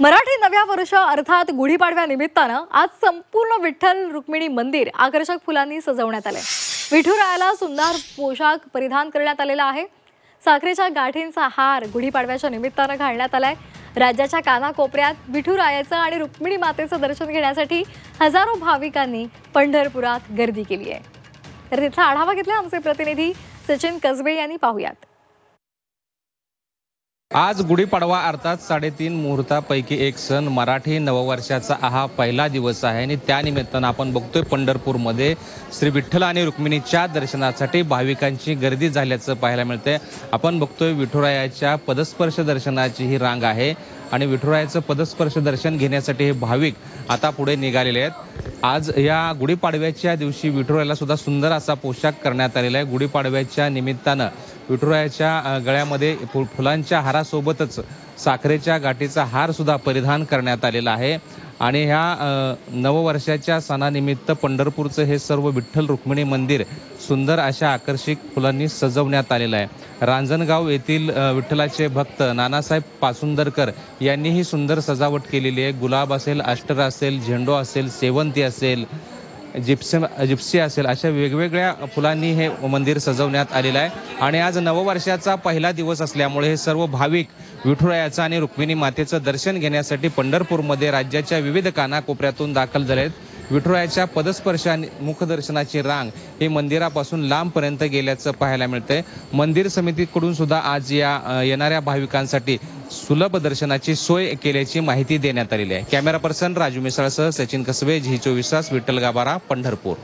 मराठी नव्या वर्ष अर्थात गुढीपाडव्या निमित्तानं आज संपूर्ण विठ्ठल रुक्मिणी मंदिर आकर्षक फुलांनी सजवण्यात आले। विठुरायाला सुंदर पोशाख परिधान करण्यात आलेला आहे। साखरेच्या गाठींचा हार गुढीपाडव्याच्या निमित्तानं घालण्यात आलाय। राज्याच्या कानाकोपऱ्यात विठुरायाचं आणि रुक्मिणी मातेचं दर्शन घेण्यासाठी हजारो भाविकांनी पंढरपुरात गर्दी केली आहे। तर तिथला आढावा घेतला आमचे प्रतिनिधी सचिन कसबे यांनी। पाहूयात। आज गुढीपाडवा अर्थात 3.5 मुहूर्तापैकी एक सण मराठी नववर्षाचा हा पहिला दिवस आहे आणि त्यानिमित्तानं आपण बघतोय पंढरपूरमध्ये श्री विठ्ठल आणि रुक्मिणीच्या दर्शनासाठी भाविकांची गर्दी झाल्याचं पाहायला मिळते। आपण बघतोय विठुरायाच्या पदस्पर्श दर्शनाची ही रांग आहे आणि विठुरायाचं पदस्पर्श दर्शन घेण्यासाठी हे भाविक आता पुढे निघालेले आहेत। आज या गुढीपाडव्याच्या दिवशी विठुरायाला सुद्धा सुंदर असा पोशाख करण्यात आलेला आहे। गुढीपाडव्याच्या निमित्तानं विठुरायाच्या गळ्यामध्ये फुलांच्या हारासोबतच साखरेच्या गाठीचा हार सुद्धा परिधान करण्यात आलेला आहे आणि ह्या नववर्षाच्या सणानिमित्त पंढरपूरचं हे सर्व विठ्ठल रुक्मिणी मंदिर सुंदर अशा आकर्षक फुलांनी सजवण्यात आलेलं आहे। रांजणगाव येथील विठ्ठलाचे भक्त नानासाहेब पासुंदरकर यांनी ही सुंदर सजावट केलेली आहे। गुलाब असेल, अष्टर असेल, झेंडू असेल, सेवंती असेल, जिप्सी असेल, अशा वेगवेगळ्या फुलांनी हे मंदिर सजवण्यात आलेलं आहे आणि आज नववर्षाचा पहिला दिवस असल्यामुळे हे सर्व भाविक विठुरायाचं आणि रुक्मिणी मातेचं दर्शन घेण्यासाठी पंढरपूरमध्ये राज्याच्या विविध कानाकोपऱ्यातून दाखल झाले आहेत। विठुरायाच्या पदस्पर्श आणि मुखदर्शनाची रांग हे मंदिरापासून लांबपर्यंत गेल्याचं पाहायला मिळतंय। मंदिर समितीकडून सुद्धा आज या येणाऱ्या भाविकांसाठी सुलभ दर्शनाची सोय केल्याची माहिती देण्यात आलेली आहे। कॅमेरा पर्सन राजू मिसाळसह सचिन कसबे, झी 24 तास, विठ्ठल गाभारा, पंढरपूर।